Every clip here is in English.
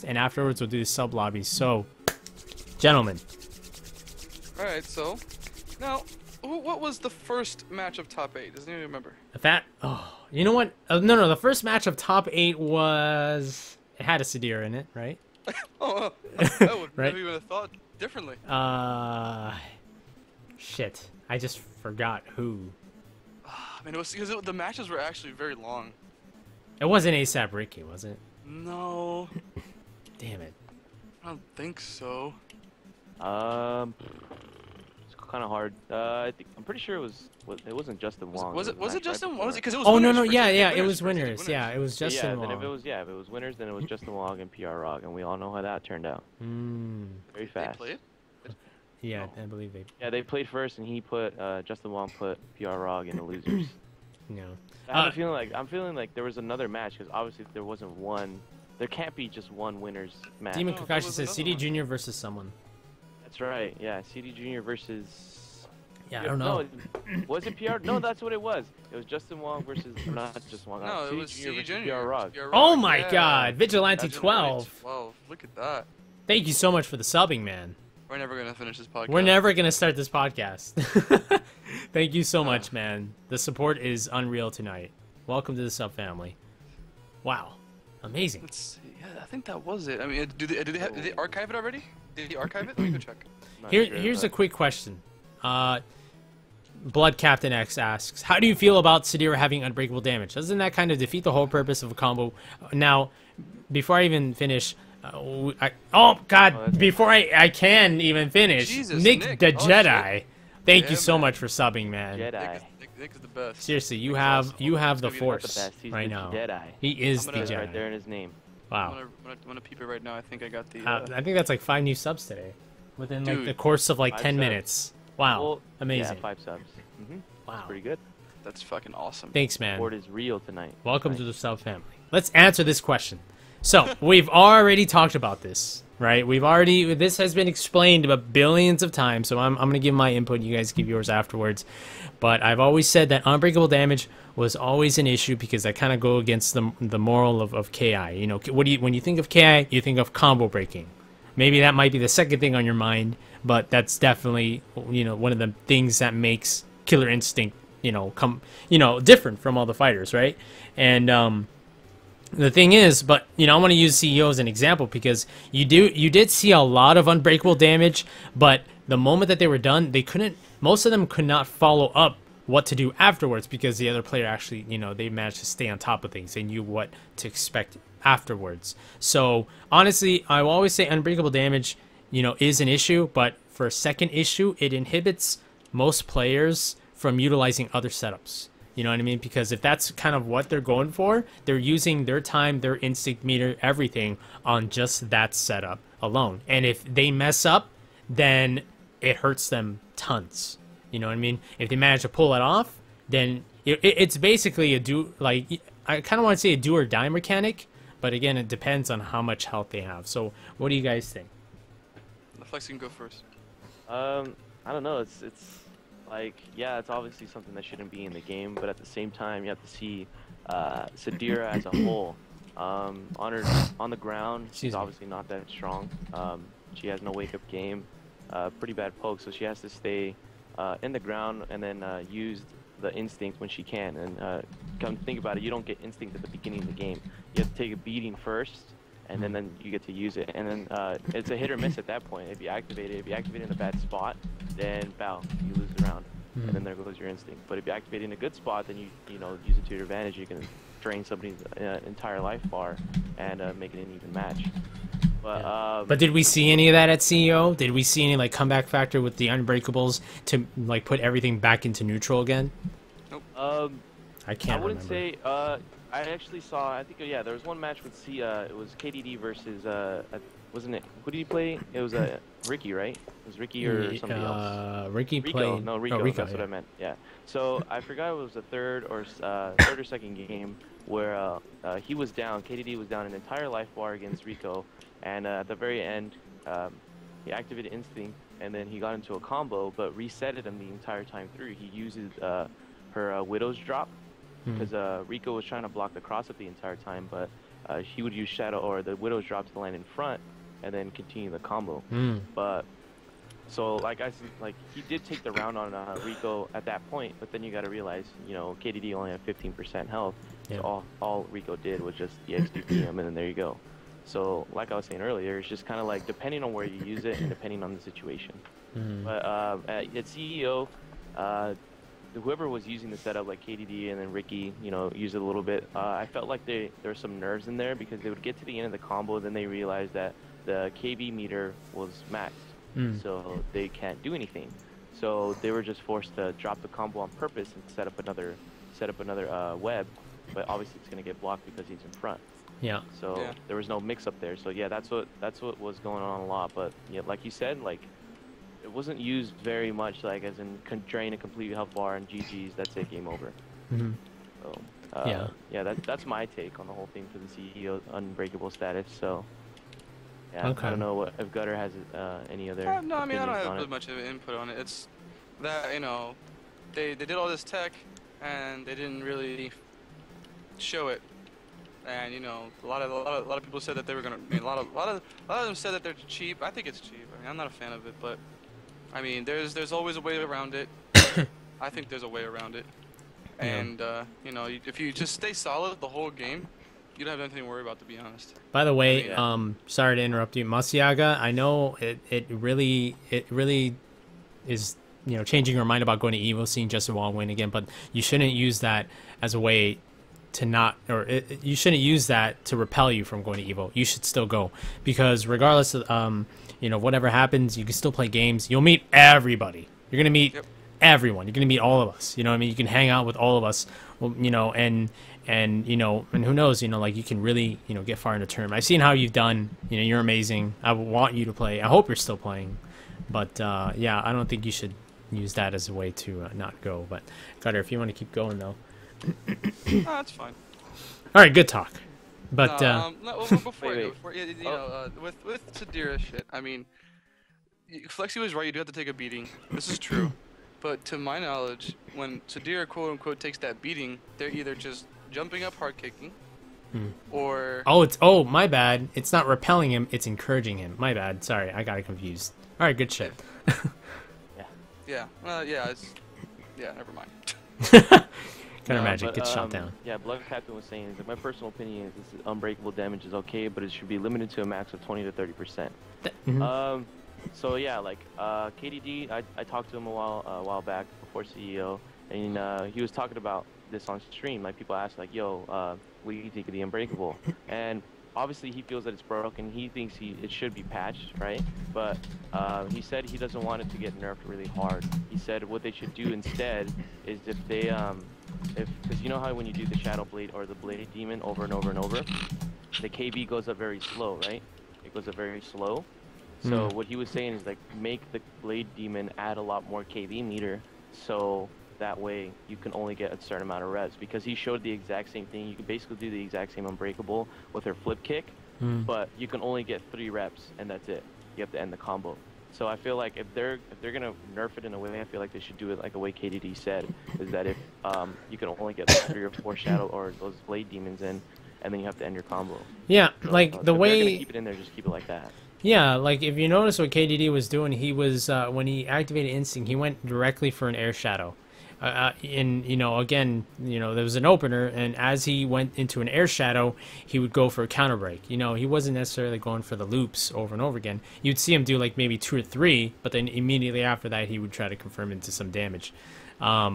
and afterwards we'll do the sub lobbies. So, gentlemen. All right, so now, what was the first match of top 8? Doesn't anyone remember? Oh, you know what? No, the first match of top 8 was, it had a Sadira in it, right? Oh, I would Right? never even have thought differently. Shit, I just forgot who. I mean, it was because the matches were actually very long. It wasn't ASAP Ricky, was it? No, Damn it. I don't think so. It's kind of hard. I'm pretty sure it wasn't Justin Wong. Was it Justin? Was it? Because it was. Oh winners no, first. yeah, it Winners was first, winners. Yeah, it was Justin Then Wong. if it was winners, then it was Justin Wong and PR Rock, and we all know how that turned out. Very They fast. played? Yeah, Oh. I believe they. Yeah, they played first, and he put Justin Wong put PR Rock in the losers. No. I'm feeling like there was another match because obviously there wasn't one. There can't be just one winners match. Demon No, there Kakashi was says another CD one. Junior versus someone. That's right. Yeah, CD Junior versus. Yeah, I don't know. No, was it PR? No, that's what it was. It was Justin Wong versus not Justin Wong. No, it CD was Junior CD versus Junior. PR Rock. Oh my yeah. God, Vigilante Vigilante 12. 12. Look at that. Thank you so much for the subbing, man. We're never gonna finish this podcast. We're never gonna start this podcast. Thank you so much, man. The support is unreal tonight. Welcome to the sub family. Wow, amazing. Let's see. Yeah, I think that was it. I mean, did they archive it already? Did they archive it? Let me go check. Not Here's sure, a quick question. Blood Captain X asks, how do you feel about Sadira having unbreakable damage? Doesn't that kind of defeat the whole purpose of a combo? Now, before I even finish, before I can even finish, Jesus, Nick the Nick. Oh, Jedi, thank Yeah, you so man. much for subbing, man. Jedi. Nick is the best. Seriously, you Nick is have awesome. you have He's the gonna be force The best. He's right the now. Jedi. He is I'm the gonna- Jedi. Right there in his name. Wow. I'm gonna peep it right now. I think I got the. I think that's like 5 new subs today, within like Dude, the course of like 5 10 subs. minutes. Wow, Well, amazing. Yeah, 5 subs. Wow. Pretty good. That's fucking awesome. Thanks, man. Sport is real tonight. Welcome Right. to the sub family. Let's answer this question. So we've already talked about this, right? This has been explained about billions of times. So I'm gonna give my input. You guys give yours afterwards. But I've always said that unbreakable damage was always an issue because I kind of go against the moral of KI. You know, when you think of KI, you think of combo breaking. Maybe that might be the second thing on your mind, but that's definitely one of the things that makes Killer Instinct different from all the fighters, right? And the thing is, but I want to use CEO as an example because you did see a lot of unbreakable damage, but the moment that they were done, most of them could not follow up what to do afterwards because the other player actually, they managed to stay on top of things. They knew what to expect afterwards. So honestly, I will always say unbreakable damage, is an issue, but for a second issue, it inhibits most players from utilizing other setups. You know what I mean? Because if that's kind of what they're going for, they're using their time, their instinct meter, everything on just that setup alone. And if they mess up, then it hurts them tons. You know what I mean? If they manage to pull it off, then it's basically I kind of want to say a do or die mechanic, but again, it depends on how much health they have. So what do you guys think? Flex, you can go first. I don't know. It's like, yeah, it's obviously something that shouldn't be in the game, but at the same time, you have to see Sadira as a whole. On the ground, she's obviously not that strong. She has no wake-up game, pretty bad poke, so she has to stay in the ground and then use the instinct when she can. And come to think about it, you don't get instinct at the beginning of the game. You have to take a beating first, and then you get to use it. And then it's a hit or miss at that point. If you activate it in a bad spot, then bow, you lose the round. And then there goes your instinct. But if you activate it in a good spot, then you use it to your advantage. You can drain somebody's entire life bar and make it an even match. But did we see any of that at CEO? Did we see any comeback factor with the Unbreakables to put everything back into neutral again? Nope. I can't. I wouldn't remember. say. I actually saw. I think there was one match with it was KDD versus wasn't it? Who did he play? It was Ricky, right? It was Ricky or somebody else. Rico played. No, Rico. Rico, That's what I meant. Yeah. So I forgot it was the third or second game where he was down. KDD was down an entire life bar against Rico. And at the very end, he activated Instinct, and then he got into a combo, but resetted him the entire time through. He uses her Widow's drop, because Rico was trying to block the cross-up the entire time, but he would use Shadow or the Widow's drop to land in front, and then continue the combo. But so like he did take the round on Rico at that point, but then you got to realize, KDD only had 15% health, so all Rico did was just EXDP him, and then there you go. So like I was saying earlier, it's just kind of like depending on where you use it and depending on the situation. But at CEO, whoever was using the setup, like KDD and then Ricky, used it a little bit. I felt like there were some nerves in there because they would get to the end of the combo, then they realized that the KB meter was maxed. So they can't do anything. So they were just forced to drop the combo on purpose and set up another web, but obviously it's gonna get blocked because he's in front. Yeah. So there was no mix up there. So yeah, that's what was going on a lot. But yeah, like you said, like it wasn't used very much, like as in drain a complete health bar and GG's. That's it, game over. So yeah, that's my take on the whole thing for the CEO unbreakable status. So. Yeah, I don't know if Gutter has any other. No, I mean I don't have really much of an input on it. It's that they did all this tech and they didn't really show it, and a lot of people said that they were gonna. I mean, a lot of them said that they're cheap. I think it's cheap. I mean, I'm not a fan of it, but I mean there's always a way around it. I think there's a way around it, and if you just stay solid the whole game, you don't have anything to worry about, to be honest. By the way, sorry to interrupt you, Masiaga. I know it really is, changing your mind about going to Evo, seeing Justin Wong win again, but you shouldn't use that as a way to not, you shouldn't use that to repel you from going to Evo. You should still go, because regardless of whatever happens, you can still play games. You'll meet everybody. You're gonna meet everyone. You're gonna meet all of us. You know what I mean? You can hang out with all of us. And who knows, like you can really, get far into tournament. I've seen how you've done, you're amazing. I want you to play. I hope you're still playing, but yeah, I don't think you should use that as a way to not go. But Gutter, if you want to keep going though. No, that's fine. All right, good talk. But before with Sadira shit, I mean, Flexcy was right. You do have to take a beating. This is true. But to my knowledge, when Sadira quote unquote takes that beating, they're either just jumping up hard kicking, or my bad. It's not repelling him. It's encouraging him. My bad. Sorry, I got it confused. All right, good shit. Never mind. GutterMagic gets shot down. Yeah, Blood Captain was saying, my personal opinion is this unbreakable damage is okay, but it should be limited to a max of 20 to 30%. So yeah, like KDD, I talked to him a while back before CEO, and he was talking about this on stream. Like people asked, like, "Yo, what do you think of the Unbreakable?" And obviously he feels that it's broken. He thinks it should be patched, right? But he said he doesn't want it to get nerfed really hard. He said what they should do instead is if they because you know how when you do the Shadow Blade or the Blade Demon over and over and over, the KB goes up very slow, right? It goes up very slow. So what he was saying is like make the Blade Demon add a lot more KB meter, so that way you can only get a certain amount of reps. Because he showed the exact same thing. You can basically do the exact same Unbreakable with her flip kick, but you can only get 3 reps and that's it. You have to end the combo. So I feel like if they're gonna nerf it in a way, I feel like they should do it like the way KDD said, is that if you can only get 3 or 4 Shadow or those Blade Demons in, and then you have to end your combo. Yeah, so, like the if way. They're gonna keep it in there, just keep it like that. Yeah, like if you notice what KDD was doing, he was when he activated Instinct, he went directly for an Air Shadow. And again, there was an opener, and as he went into an Air Shadow, he would go for a counter break. He wasn't necessarily going for the loops over and over again. You'd see him do like maybe 2 or 3, but then immediately after that, he would try to confirm into some damage. I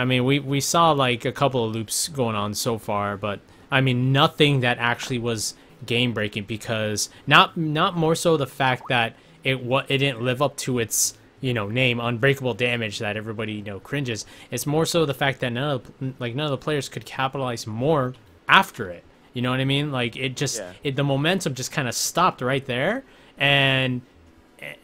mean, we saw like a couple of loops going on so far, but I mean nothing that actually was game breaking, because not more so the fact that it didn't live up to its name, unbreakable damage, that everybody cringes. It's more so the fact that none of the players could capitalize more after it. You know what I mean? Like it just the momentum just kind of stopped right there, and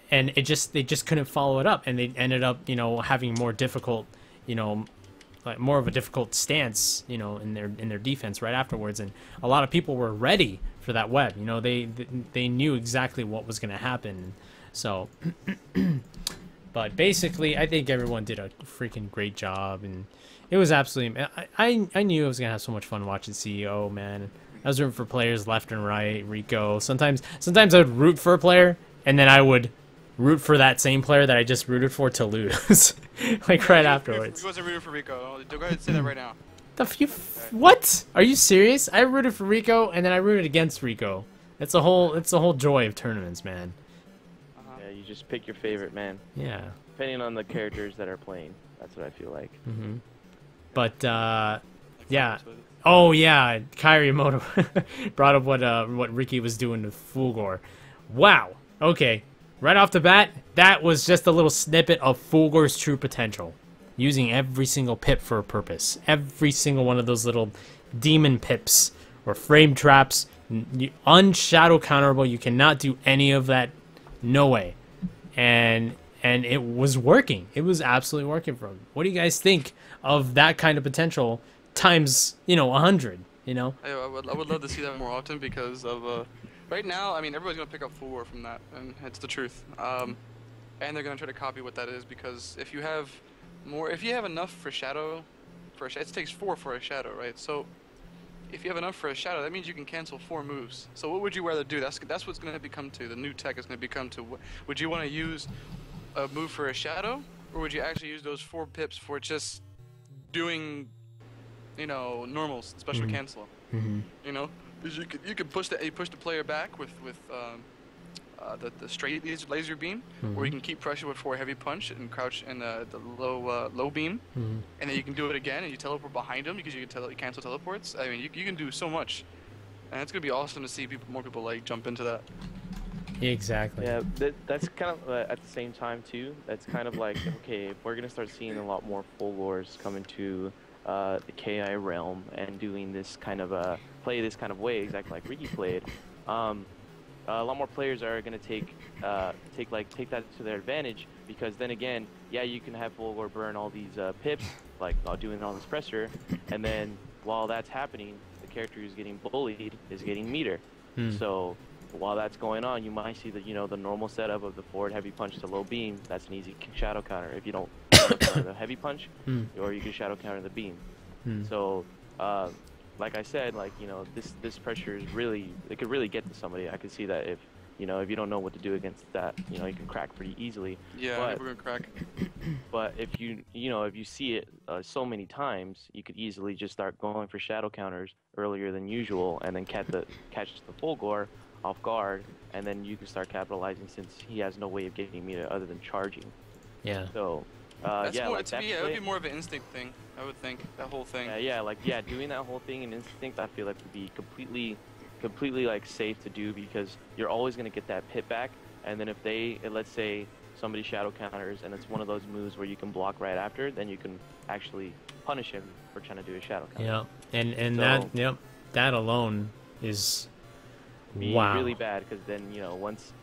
they just couldn't follow it up, and they ended up having more difficult like more of a difficult stance in their defense right afterwards. And a lot of people were ready for that web. They knew exactly what was going to happen. So but basically I think everyone did a freaking great job, and it was absolutely I knew I was going to have so much fun watching CEO, man. I was rooting for players left and right, Rico. Sometimes I would root for a player, and then I would root for that same player that I just rooted for to lose, like right afterwards. He wasn't rooting for Rico. Go ahead and say that right now. What? Are you serious? I rooted for Rico, and then I rooted against Rico. It's the whole joy of tournaments, man. Yeah, you just pick your favorite, man. Yeah. Depending on the characters that are playing. That's what I feel like. But yeah. Oh yeah, Kyrie Moto brought up what Ricky was doing to Fulgor. Wow. Okay. Right off the bat, that was just a little snippet of Fulgor's true potential. Using every single pip for a purpose. Every single one of those little demon pips or frame traps. Unshadow counterable. You cannot do any of that. No way. And it was working. It was absolutely working for him. What do you guys think of that kind of potential times, 100, I would love to see that more often because of right now, I mean, everybody's gonna pick up Full War from that, and it's the truth. And they're gonna try to copy what that is because if you have enough for shadow, it takes 4 for a shadow, right? So if you have enough for a shadow, that means you can cancel 4 moves. So what would you rather do? That's what's gonna become to the new tech is gonna become to. Would you want to use a move for a shadow, or would you actually use those 4 pips for just doing, normals, special cancel? Because you could push the player back with the straight laser beam, or you can keep pressure with 4 heavy punch and crouch in the low beam, and then you can do it again and you teleport behind him because you can cancel teleports. I mean, you can do so much, and it's gonna be awesome to see more people like jump into that. Exactly. Yeah, that's kind of at the same time too. That's kind of like, okay, if we're gonna start seeing a lot more full wars come into the KI realm and doing this kind of play this kind of way, exactly like Ricky played. A lot more players are gonna take that to their advantage because then again, yeah, you can have full war burn all these pips like doing all this pressure, and then while that's happening, the character who's getting bullied is getting meter. So while that's going on, you might see that the normal setup of the forward heavy punch to low beam. That's an easy shadow counter if you don't shadow counter the heavy punch, or you can shadow counter the beam. So, like I said, this pressure is it could really get to somebody. I could see that if you don't know what to do against that, you can crack pretty easily. Yeah, we're gonna crack. But if you see it so many times, you could easily just start going for shadow counters earlier than usual, and then catch the Fulgor off guard, and then you can start capitalizing since he has no way of getting meter other than charging. Yeah. So, it would be more of an instinct thing, I would think, that whole thing. Doing that whole thing in instinct, I feel like would be completely like safe to do because you're always gonna get that pit back, and then if let's say somebody shadow counters and it's one of those moves where you can block right after, then you can actually punish him for trying to do a shadow counter. Yeah, and that alone is. Be really bad because then once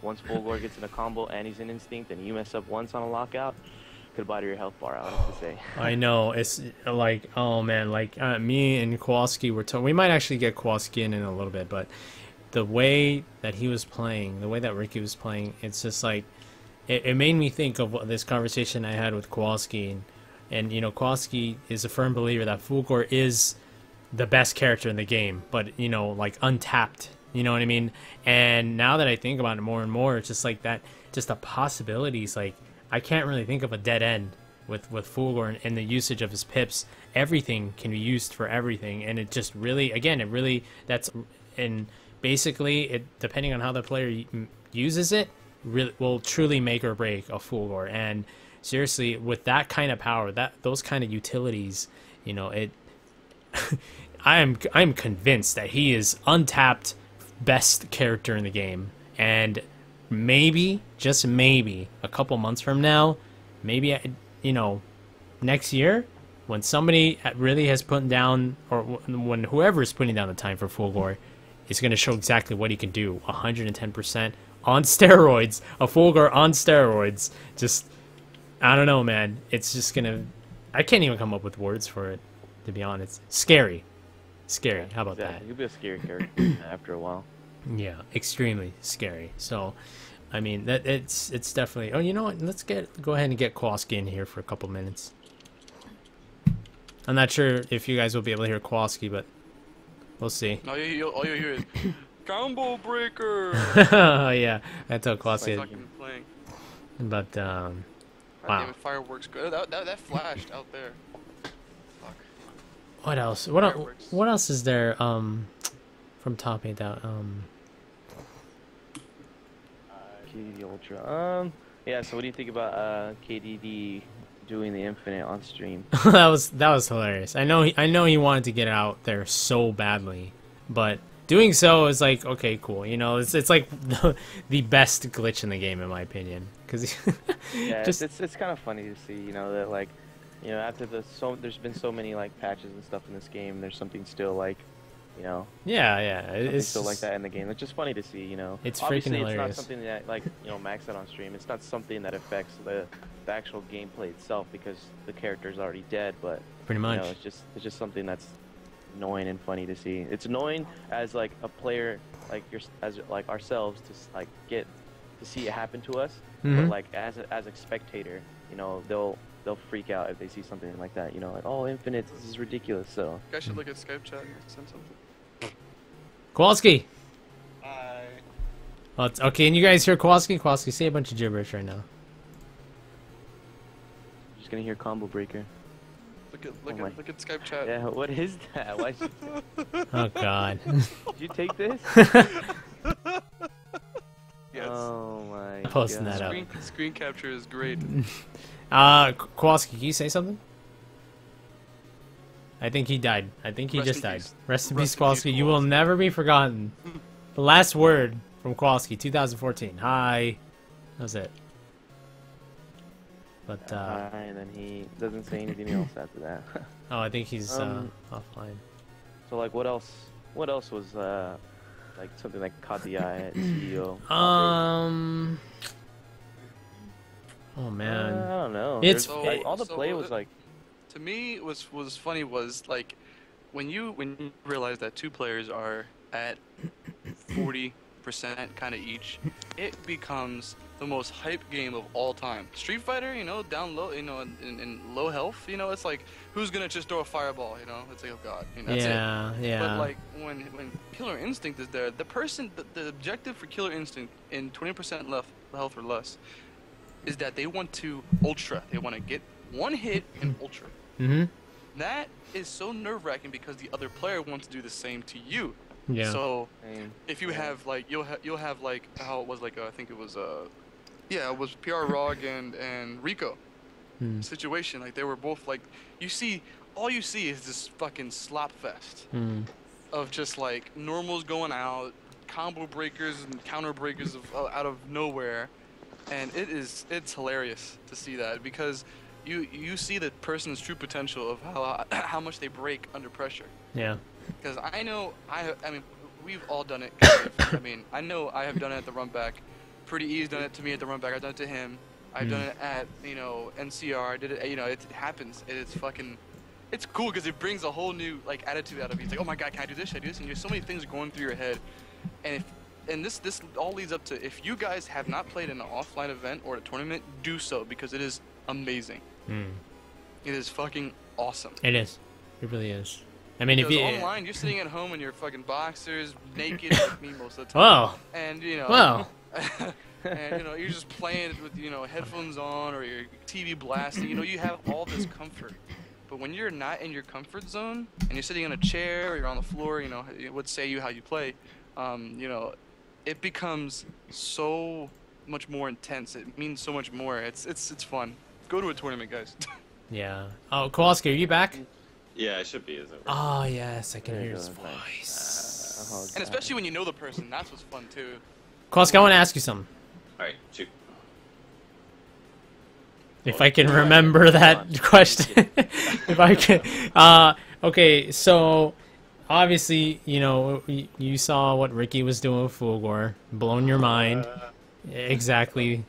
Fulgor gets in a combo and he's in instinct and you mess up once on a lockout, could body your health bar, I have to say. I know, it's like, oh man, me and Khoalski we might actually get Khoalski in a little bit, but the way that he was playing, the way that Ricky was playing, it's just like it made me think of this conversation I had with Khoalski, and Khoalski is a firm believer that Fulgor is the best character in the game, but untapped. You know what I mean? And now that I think about it more and more, it's just like that, just the possibilities. Like, I can't really think of a dead end with Fulgor and the usage of his pips. Everything can be used for everything. And it just really, again, and basically, it depending on how the player uses it, really will truly make or break a Fulgor. And seriously, with that kind of power, those kind of utilities, I'm convinced that he is untapped best character in the game, and maybe, just maybe, a couple months from now, maybe next year, when somebody really has put down, or when whoever is putting down the time for Fulgor is going to show exactly what he can do, 110% on steroids, a Fulgor on steroids. Just, I don't know, man. It's just gonna. I can't even come up with words for it, to be honest. Scary. How about that? You'll be a scary character after a while. Yeah, extremely scary. So, I mean, it's definitely. Oh, you know what? Let's go ahead and get Khoalski in here for a couple minutes. I'm not sure if you guys will be able to hear Khoalski, but We'll see. All you hear is combo breaker. Oh yeah, that's how Khoalski is. Fucking playing. But God wow. damn it, fireworks. Good. That flashed out there. Fuck. What else? Fireworks. What else is there? From top 8 out. KDD Ultra. Yeah. So what do you think about KDD doing the Infinite on stream? that was hilarious. I know he wanted to get it out there so badly, but doing so is like, okay, cool. You know, it's like the best glitch in the game in my opinion, because Yeah, just it's kind of funny to see, you know, that like, you know, after there's been so many like patches and stuff in this game, there's something still like, you know, yeah, it's it's still like that in the game. It's just funny to see, you know. It's Obviously, freaking it's hilarious. not something that like, you know, maxed out on stream. It's not something that affects the actual gameplay itself because the character's already dead. But pretty much. you know, it's just something that's annoying and funny to see. It's annoying as like a player, like as like ourselves to like get to see it happen to us. Mhm. But like as a spectator, you know, they'll freak out if they see something like that. You know, like, oh, Infinite, this is ridiculous. So You guys should look at Skype chat and send something. Kowalski. Hi. Oh, okay, and you guys hear Kowalski? Kowalski, say a bunch of gibberish right now. just gonna hear combo breaker. Look at Skype chat. Yeah, what is that? Why should, Oh God. did you take this? Yes. Oh my Posting God. that up. Screen capture is great. Kowalski, can you say something? I think he died. I think he Rest just in died. peace. Rest in Rest peace, in peace, Kowalski. You will Kowalski. never be forgotten. The last word from Kowalski, 2014. Hi. That was it. But And then he doesn't say anything else after that. oh, I think he's Um, offline. So like, what else? What else was like something that caught the eye at CEO? Oh man. I don't know. It's- There's, like, all the So play was like, To me, was funny was like when you realize that two players are at 40% kind of each, it becomes the most hype game of all time. Street Fighter, you know, down low, you know, in low health, you know, it's like who's gonna just throw a fireball, you know? It's like, oh god, you know, that's it. Yeah. But like when Killer Instinct is there, the objective for Killer Instinct in 20% left health or less is that they want to ultra. They want to get one hit and ultra. Mm-hmm. That is so nerve-wracking because the other player wants to do the same to you. Yeah. So I if you have like you'll have like how it was like I think it was yeah, it was PR Rog and Rico Hmm. situation. Like they were both like all you see is this fucking slop fest Hmm. of just like normals going out, combo breakers and counter breakers out of nowhere, and it's hilarious to see that because you see the person's true potential of how much they break under pressure. Yeah. Because I know I mean we've all done it. Kind of. I mean I know I have done it at the run back. Pretty E's done it to me at the run back. I've done it to him. I've done it at NCR. I did it. You know it happens. It's fucking. It's cool because it brings a whole new like attitude out of you. It's like, oh my god, can I do this? Should I do this? And there's so many things going through your head. And this all leads up to if you guys have not played in an offline event or a tournament, do so because it is amazing. Hmm. It is fucking awesome. It is. It really is. I mean, if Because you. online, you're sitting at home in your fucking boxers, naked like me most of the time. Well. And you know. Well. And you know, you're just playing it with headphones on or your TV blasting. You know, you have all this comfort. But when you're not in your comfort zone and you're sitting on a chair or you're on the floor, you know, it would say you how you play. You know, it becomes so much more intense. It means so much more. It's fun. Go to a tournament, guys. Yeah. Oh, Kowalski, are you back? Yeah, I should be. Is it? Oh yes, I can There hear you his go, voice. oh, And especially when you know the person, that's what's fun too. Kowalski, I want to ask you something. All right, shoot. If I can remember that question. If I can. Okay, so obviously, you know, you saw what Ricky was doing with Fulgore, blown your mind. Exactly.